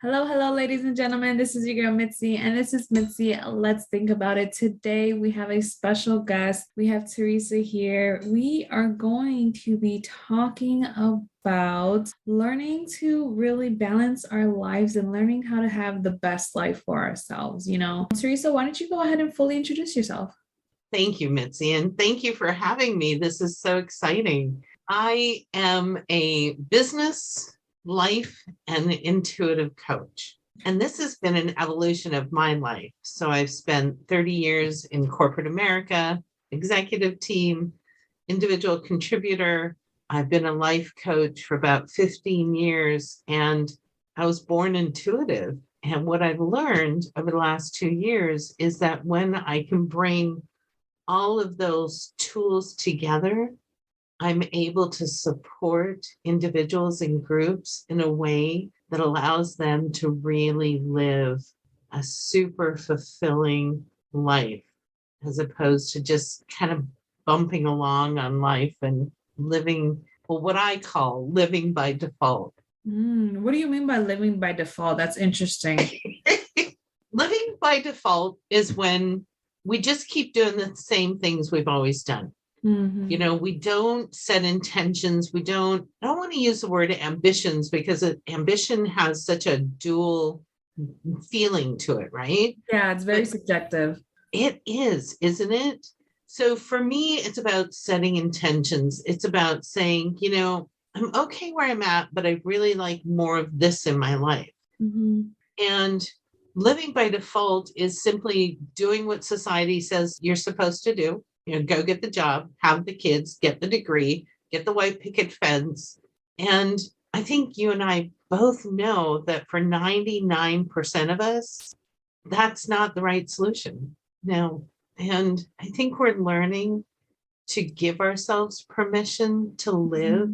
Hello, hello, ladies and gentlemen. This is your girl Mitzi, and this is Mitzi. Let's think about it. Today, we have a special guest. We have Teresa here. We are going to be talking about learning to really balance our lives and learning how to have the best life for ourselves. Teresa, why don't you go ahead and fully introduce yourself? Thank you, Mitzi, and thank you for having me. This is so exciting. I am a business, life, and intuitive coach. And this has been an evolution of my life. So I've spent 30 years in corporate America, executive team, individual contributor. I've been a life coach for about 15 years, and I was born intuitive. And what I've learned over the last 2 years is that when I can bring all of those tools together, I'm able to support individuals and groups in a way that allows them to really live a super fulfilling life, as opposed to just kind of bumping along on life and living, well, what I call living by default. What do you mean by living by default? That's interesting. Living by default is when we just keep doing the same things we've always done. We don't set intentions. I don't want to use the word ambitions because ambition has such a dual feeling to it, right? Yeah, it's very subjective. It is, isn't it? So for me, it's about setting intentions. It's about saying, I'm okay where I'm at, but I really like more of this in my life. And living by default is simply doing what society says you're supposed to do. Go get the job, have the kids, get the degree, get the white picket fence. And I think you and I both know that for 99% of us, that's not the right solution. No. And I think we're learning to give ourselves permission to live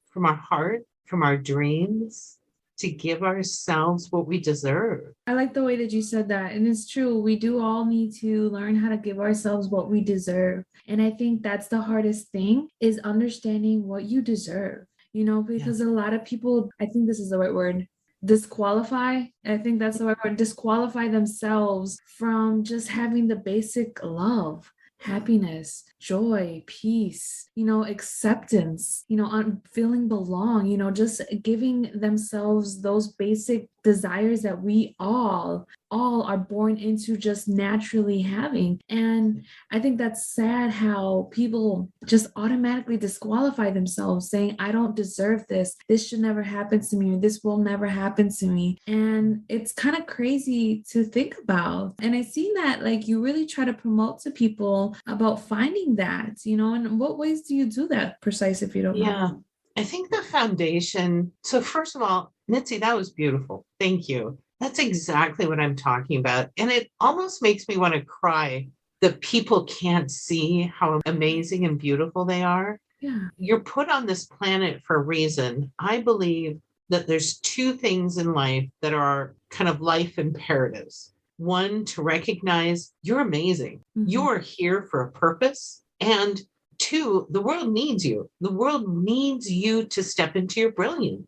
from our heart, from our dreams, to give ourselves what we deserve. I like the way that you said that. And it's true. We do all need to learn how to give ourselves what we deserve. And I think that's the hardest thing is understanding what you deserve, because a lot of people, I think this is the right word, disqualify. I think that's the right word, disqualify themselves from just having the basic love, happiness, joy, peace, acceptance, feeling belong, just giving themselves those basic desires that we all are born into just naturally having. And I think that's sad how people just automatically disqualify themselves saying, I don't deserve this. This should never happen to me, or this will never happen to me. And it's kind of crazy to think about. And I see that like you really try to promote to people about finding that, and what ways do you do that precise, if you don't mind? I think the foundation. So first of all, Mitzi, that was beautiful. Thank you. That's exactly what I'm talking about. And it almost makes me want to cry that people can't see how amazing and beautiful they are. Yeah. You're put on this planet for a reason. I believe that there's two things in life that are kind of life imperatives. One, to recognize you're amazing. You're here for a purpose. And two, the world needs you. The world needs you to step into your brilliance.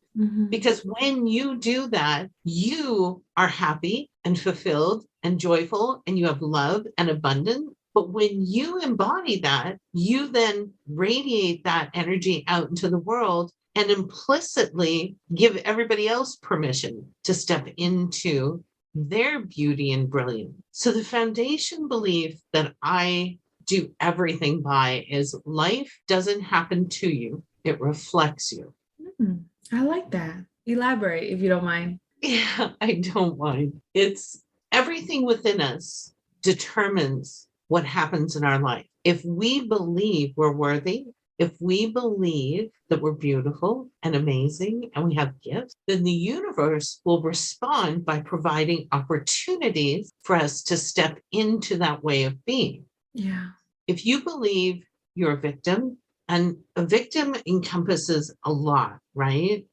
Because when you do that, you are happy and fulfilled and joyful, and you have love and abundance. But when you embody that, you then radiate that energy out into the world and implicitly give everybody else permission to step into their beauty and brilliance. So the foundation belief that I do everything by is life doesn't happen to you, it reflects you. I like that. Elaborate if you don't mind. Yeah, I don't mind. It's everything within us determines what happens in our life. If we believe we're worthy, if we believe that we're beautiful and amazing and we have gifts, then the universe will respond by providing opportunities for us to step into that way of being. Yeah. If you believe you're a victim, and a victim encompasses a lot, right?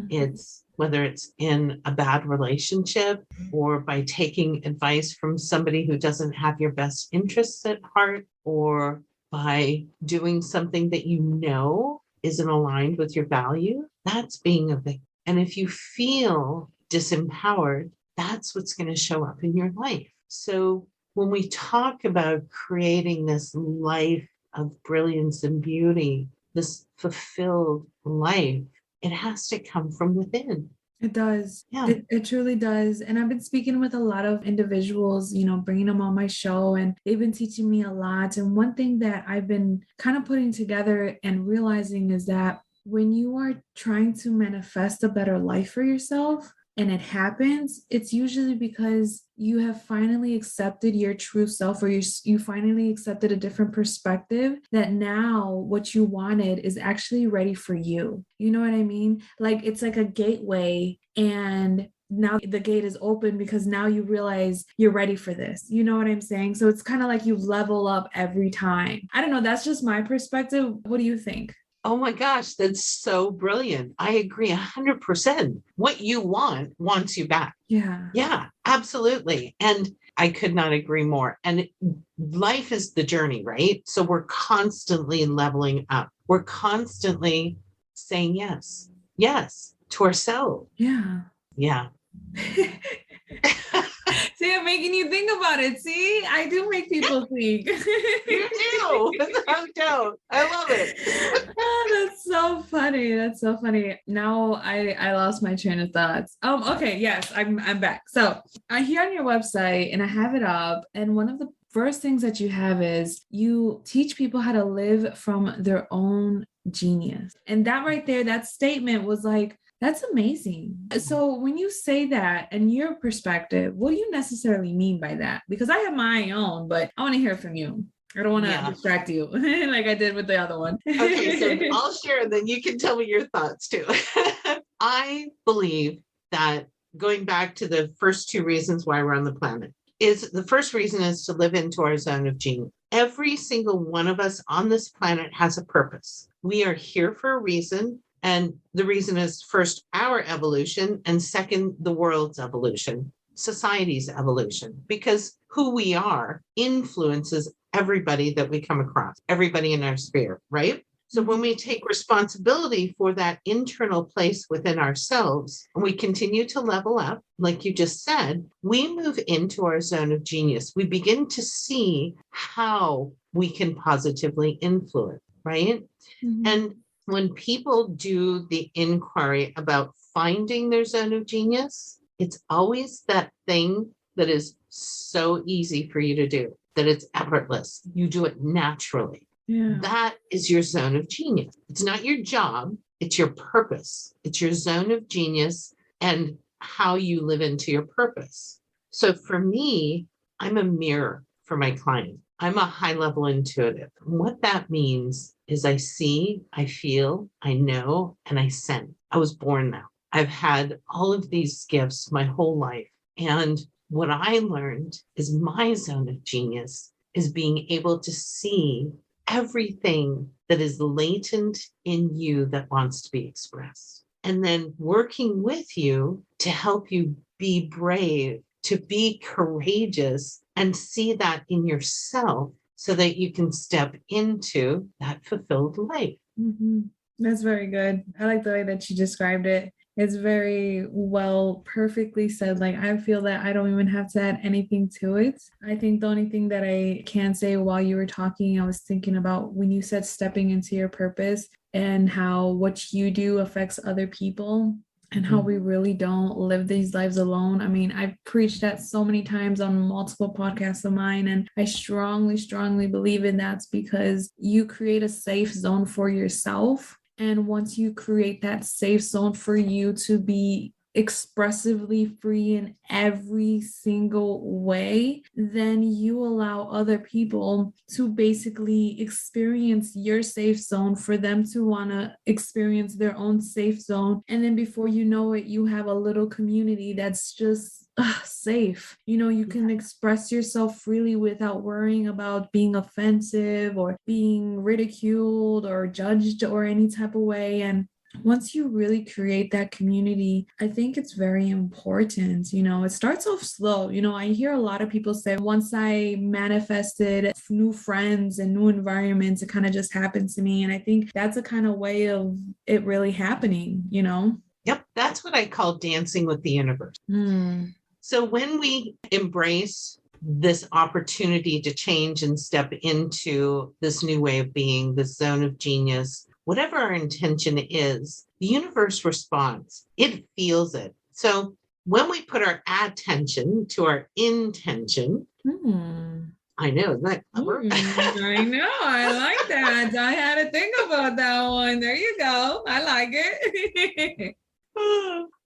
It's whether it's in a bad relationship or by taking advice from somebody who doesn't have your best interests at heart, or by doing something that you know isn't aligned with your value, that's being a victim. And if you feel disempowered, that's what's going to show up in your life. So when we talk about creating this life of brilliance and beauty, this fulfilled life, it has to come from within. It does. Yeah. It truly does. And I've been speaking with a lot of individuals, bringing them on my show, and they've been teaching me a lot. And one thing that I've been kind of putting together and realizing is that when you are trying to manifest a better life for yourself, and it happens, it's usually because you have finally accepted your true self, or you finally accepted a different perspective, that now what you wanted is actually ready for you. You know what I mean? Like, it's like a gateway, and now the gate is open because now you realize you're ready for this. You know what I'm saying? So it's kind of like you level up every time. I don't know. That's just my perspective. What do you think? Oh my gosh, that's so brilliant. I agree 100%. What you want wants you back. Yeah. Yeah, absolutely. And I could not agree more. And life is the journey, right? So we're constantly leveling up. We're constantly saying yes to ourselves. Yeah. Yeah. See, I'm making you think about it. See, I do make people think. You do. No doubt. I love it. Oh, that's so funny. That's so funny. Now I lost my train of thoughts. Okay, yes, I'm back. So I hear on your website, and I have it up, and one of the first things that you have is you teach people how to live from their own genius. And that right there, that statement was like, that's amazing. So when you say that, and your perspective, what do you necessarily mean by that? Because I have my own, but I want to hear from you. I don't want to distract you like I did with the other one. Okay, so I'll share, and then you can tell me your thoughts too. I believe that, going back to the first two reasons why we're on the planet, is the first reason is to live into our zone of genius. Every single one of us on this planet has a purpose. We are here for a reason. And the reason is, first, our evolution, and second, the world's evolution, society's evolution, because who we are influences everybody that we come across, everybody in our sphere, right? So when we take responsibility for that internal place within ourselves, and we continue to level up, like you just said, we move into our zone of genius. We begin to see how we can positively influence, right? Mm-hmm. And when people do the inquiry about finding their zone of genius, it's always that thing that is so easy for you to do, that it's effortless. You do it naturally. Yeah. That is your zone of genius. It's not your job. It's your purpose. It's your zone of genius and how you live into your purpose. So for me, I'm a mirror for my client. I'm a high-level intuitive. And what that means is I see, I feel, I know, and I sense. I was born now. I've had all of these gifts my whole life. And what I learned is my zone of genius is being able to see everything that is latent in you that wants to be expressed. And then working with you to help you be brave, to be courageous, and see that in yourself so that you can step into that fulfilled life. Mm-hmm. That's very good. I like the way that you described it. It's very well, perfectly said. Like, I feel that I don't even have to add anything to it. I think the only thing that I can say while you were talking, I was thinking about when you said stepping into your purpose and how what you do affects other people. And how we really don't live these lives alone. I mean, I've preached that so many times on multiple podcasts of mine, and I strongly, strongly believe in that, because you create a safe zone for yourself. And once you create that safe zone for you to be expressively free in every single way, then you allow other people to basically experience your safe zone, for them to want to experience their own safe zone. And then before you know it, you have a little community that's just safe. You can express yourself freely without worrying about being offensive or being ridiculed or judged or any type of way. And once you really create that community, I think it's very important. It starts off slow. I hear a lot of people say, once I manifested new friends and new environments, it kind of just happened to me. And I think that's a kind of way of it really happening. Yep. That's what I call dancing with the universe. Mm. So when we embrace this opportunity to change and step into this new way of being, this zone of genius, whatever our intention is, the universe responds. It feels it. So when we put our attention to our intention, I know, isn't that clever? I know. I like that. I had to think about that one. There you go. I like it.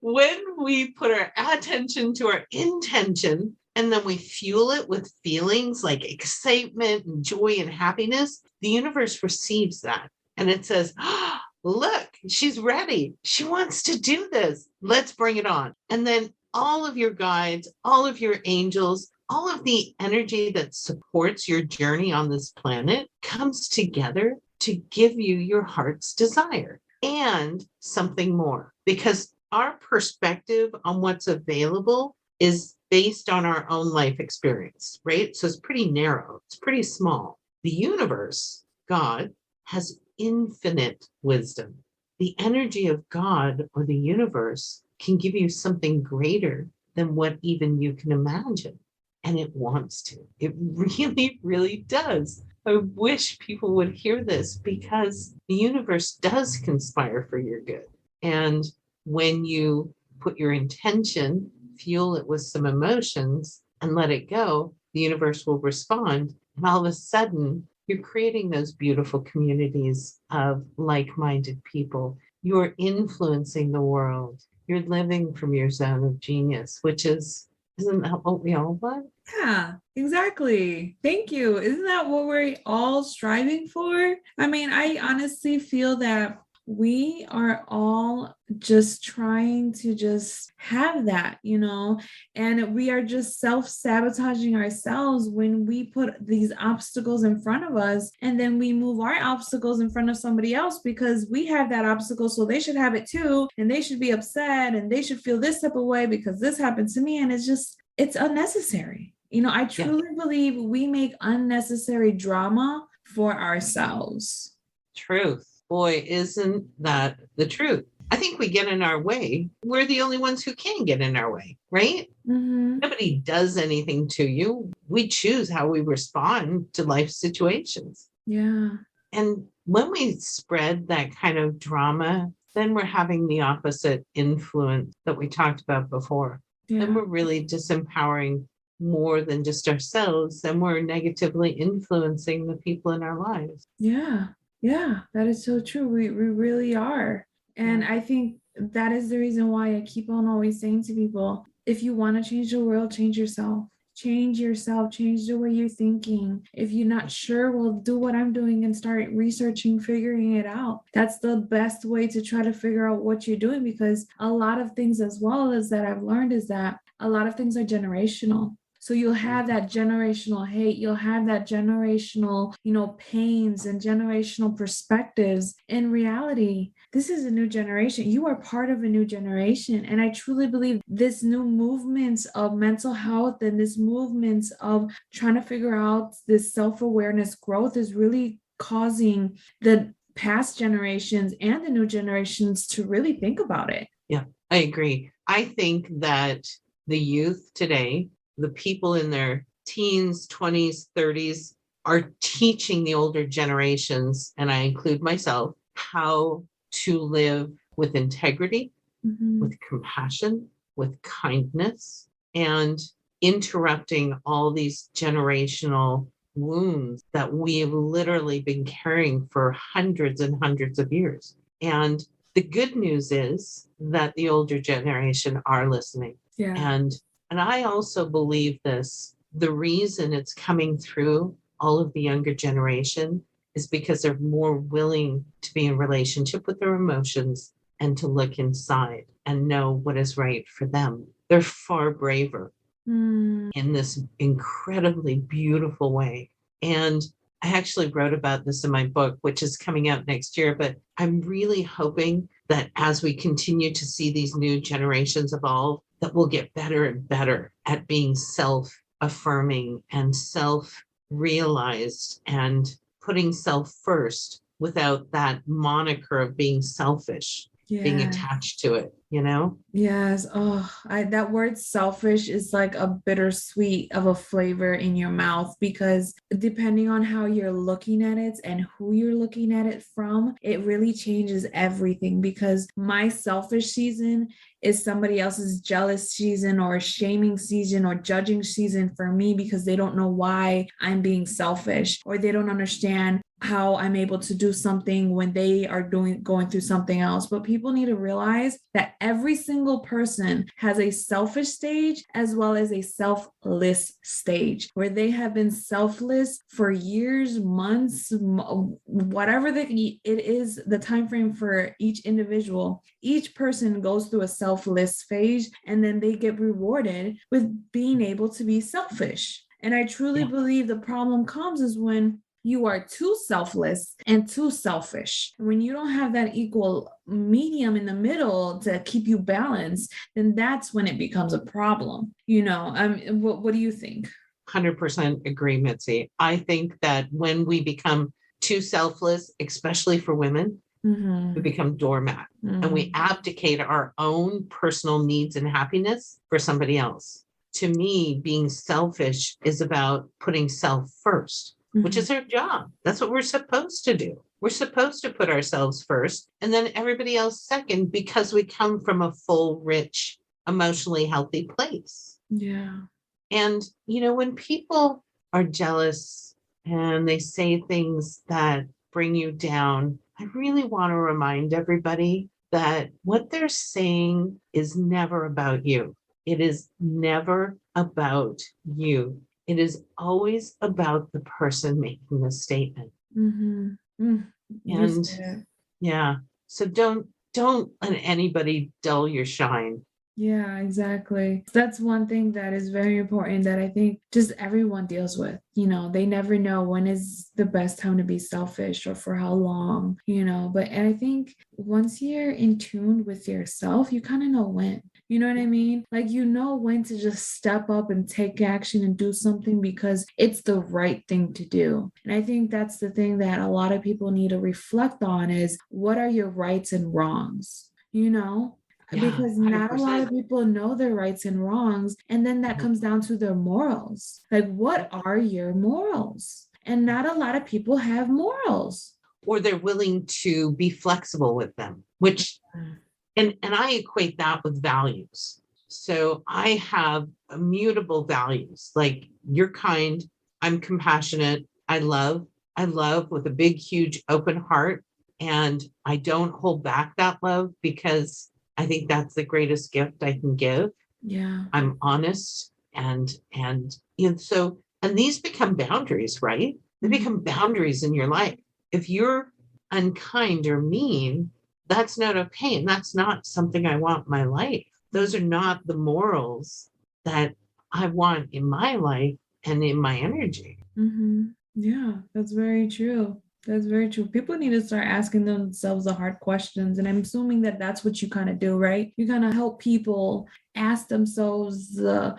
When we put our attention to our intention and then we fuel it with feelings like excitement and joy and happiness, the universe receives that and it says, oh, look, she's ready. She wants to do this. Let's bring it on. And then all of your guides, all of your angels, all of the energy that supports your journey on this planet comes together to give you your heart's desire and something more, because our perspective on what's available is based on our own life experience, right? So it's pretty narrow, it's pretty small. The universe, God, has infinite wisdom. The energy of God or the universe can give you something greater than what even you can imagine. And it wants to. It really, really does. I wish people would hear this because the universe does conspire for your good. And when you put your intention, fuel it with some emotions, and let it go, the universe will respond. And all of a sudden, you're creating those beautiful communities of like-minded people. You're influencing the world. You're living from your zone of genius, which is, isn't that what we all want? Yeah, exactly. Thank you. Isn't that what we're all striving for? I mean, I honestly feel that we are all just trying to just have that, and we are just self-sabotaging ourselves when we put these obstacles in front of us and then we move our obstacles in front of somebody else because we have that obstacle, so they should have it too, and they should be upset and they should feel this type of way because this happened to me, and it's unnecessary. I truly believe we make unnecessary drama for ourselves. Truth. Boy, isn't that the truth? I think we get in our way. We're the only ones who can get in our way, right? Mm-hmm. Nobody does anything to you. We choose how we respond to life situations. Yeah. And when we spread that kind of drama, then we're having the opposite influence that we talked about before. Yeah. Then we're really disempowering more than just ourselves, and we're negatively influencing the people in our lives. Yeah. Yeah, that is so true. We really are. And I think that is the reason why I keep on always saying to people, if you want to change the world, change yourself. Change yourself, change the way you're thinking. If you're not sure, well, do what I'm doing and start researching, figuring it out. That's the best way to try to figure out what you're doing, because a lot of things as well as that I've learned is that a lot of things are generational. So you'll have that generational hate, you'll have that generational, pains and generational perspectives. In reality, this is a new generation. You are part of a new generation. And I truly believe this new movements of mental health and this movements of trying to figure out this self-awareness growth is really causing the past generations and the new generations to really think about it. Yeah, I agree. I think that the youth today, the people in their teens, 20s, 30s, are teaching the older generations, and I include myself, how to live with integrity, with compassion, with kindness, and interrupting all these generational wounds that we have literally been carrying for hundreds and hundreds of years. And the good news is that the older generation are listening. Yeah. And I also believe this. The reason it's coming through all of the younger generation is because they're more willing to be in relationship with their emotions and to look inside and know what is right for them. They're far braver in this incredibly beautiful way. And I actually wrote about this in my book, which is coming out next year, but I'm really hoping that as we continue to see these new generations evolve, that we'll get better and better at being self-affirming and self-realized and putting self first without that moniker of being selfish. being Yeah. attached to it, you know? Yes. Oh, that word selfish is like a bittersweet of a flavor in your mouth because depending on how you're looking at it and who you're looking at it from, it really changes everything. Because my selfish season is somebody else's jealous season or shaming season or judging season for me because they don't know why I'm being selfish or they don't understand how I'm able to do something when they are going through something else. But people need to realize that every single person has a selfish stage as well as a selfless stage where they have been selfless for years, months, whatever it is, the time frame for each individual. Each person goes through a selfless phase and then they get rewarded with being able to be selfish. And I truly believe the problem comes is when you are too selfless and too selfish. When you don't have that equal medium in the middle to keep you balanced, then that's when it becomes a problem. What do you think? 100% agree, Mitzi. I think that when we become too selfless, especially for women, we become doormat and we abdicate our own personal needs and happiness for somebody else. To me, being selfish is about putting self first, which is our job. That's what we're supposed to do. We're supposed to put ourselves first and then everybody else second because we come from a full, rich, emotionally healthy place. Yeah. And, when people are jealous and they say things that bring you down, I really want to remind everybody that what they're saying is never about you. It is never about you. It is always about the person making the statement. And yeah, so don't let anybody dull your shine. Yeah, exactly. That's one thing that is very important that I think just everyone deals with. They never know when is the best time to be selfish or for how long, But I think once you're in tune with yourself, you kind of know when. You know what I mean? Like, when to just step up and take action and do something because it's the right thing to do. And I think that's the thing that a lot of people need to reflect on is what are your rights and wrongs? Because not a lot of people know their rights and wrongs. And then that comes down to their morals. Like, what are your morals? And not a lot of people have morals. Or they're willing to be flexible with them, which, and I equate that with values. So I have immutable values, like you're kind, I'm compassionate, I love with a big, huge open heart. And I don't hold back that love because I think that's the greatest gift I can give. Yeah. I'm honest and so these become boundaries, right? They become boundaries in your life. If you're unkind or mean, that's not okay. And that's not something I want in my life. Those are not the morals that I want in my life and in my energy. Yeah, that's very true. That's very true. People need to start asking themselves the hard questions. And I'm assuming that that's what you kind of do, right? You kind of help people ask themselves the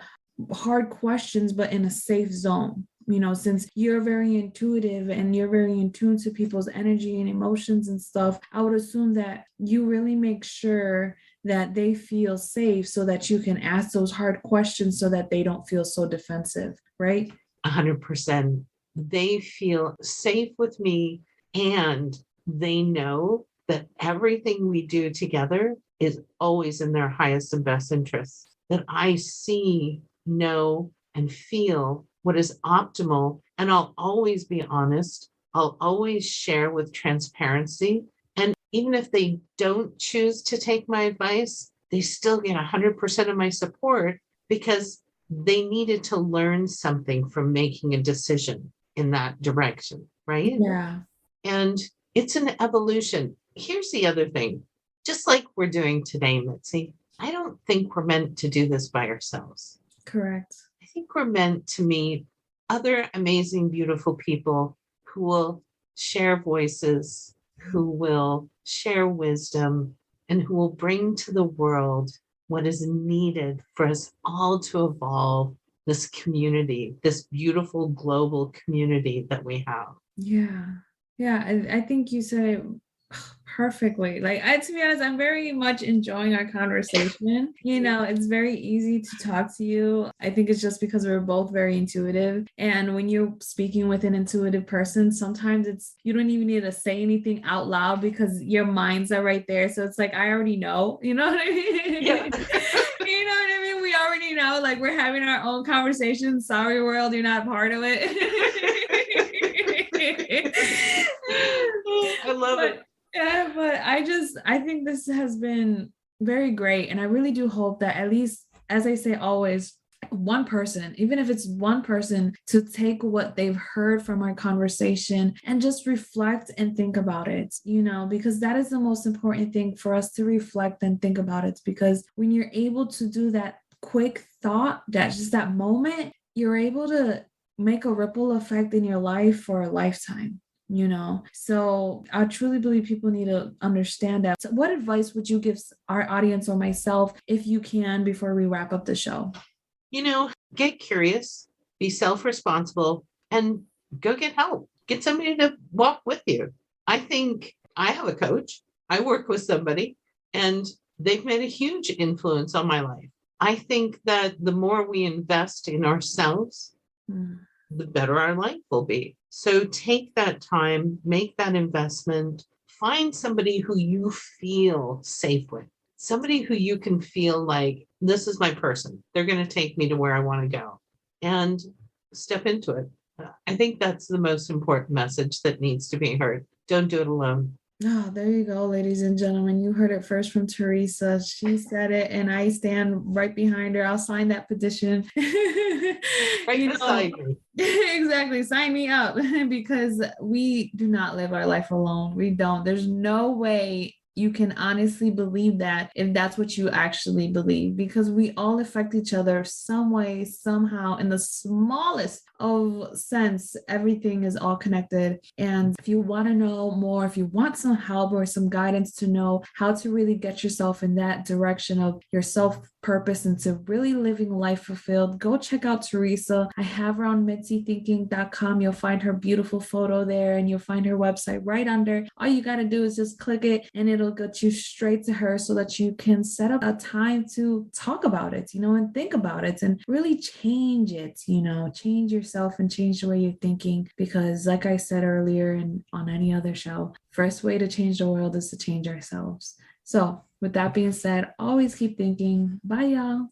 hard questions, but in a safe zone. Since you're very intuitive and you're very in tune to people's energy and emotions and stuff, I would assume that you really make sure that they feel safe so that you can ask those hard questions so that they don't feel so defensive, right? 100%. They feel safe with me and they know that everything we do together is always in their highest and best interests. That I see, know, and feel what is optimal. And I'll always be honest. I'll always share with transparency. And even if they don't choose to take my advice, they still get 100% of my support because they needed to learn something from making a decision in that direction, right? Yeah. And it's an evolution. Here's the other thing, just like we're doing today, Mitzi, I don't think we're meant to do this by ourselves. Correct. I think we're meant to meet other amazing, beautiful people who will share voices, who will share wisdom, and who will bring to the world what is needed for us all to evolve this community, this beautiful global community that we have. Yeah. Yeah. I think you said it Perfectly. Like, to be honest, I'm very much enjoying our conversation. It's very easy to talk to you. I think it's just because we're both very intuitive. And when you're speaking with an intuitive person, sometimes you don't even need to say anything out loud because your minds are right there. So it's like, I already know, you know what I mean? Yeah. You know what I mean? We already know, like, we're having our own conversation. Sorry, world, you're not part of it. I love it. Yeah, but I think this has been very great. And I really do hope that at least, as I say always, one person, even if it's one person, to take what they've heard from our conversation and just reflect and think about it, because that is the most important thing, for us to reflect and think about it. Because when you're able to do that quick thought, that's just that moment, you're able to make a ripple effect in your life for a lifetime. So I truly believe people need to understand that. So what advice would you give our audience or myself, if you can, before we wrap up the show? Get curious, be self-responsible, and go get help. Get somebody to walk with you. I think I have a coach. I work with somebody, and they've made a huge influence on my life. I think that the more we invest in ourselves, the better our life will be. So take that time, make that investment, find somebody who you feel safe with, somebody who you can feel like, this is my person. They're going to take me to where I want to go, and step into it. I think that's the most important message that needs to be heard. Don't do it alone. Oh, there you go, ladies and gentlemen. You heard it first from Teresa. She said it, and I stand right behind her. I'll sign that petition. Right beside me. Exactly. Sign me up, because we do not live our life alone. We don't. There's no way you can honestly believe that, if that's what you actually believe, because we all affect each other some way, somehow, in the smallest of sense. Everything is all connected. And if you want to know more, if you want some help or some guidance to know how to really get yourself in that direction of your self purpose and to really living life fulfilled, go check out Teresa. I have her on mitzythinking.com. You'll find her beautiful photo there, and you'll find her website right under. All you got to do is just click it, and it'll get you straight to her, so that you can set up a time to talk about it, and think about it, and really change it, change yourself and change the way you're thinking. Because like I said earlier, and on any other show, first way to change the world is to change ourselves. So with that being said, always keep thinking. Bye, y'all.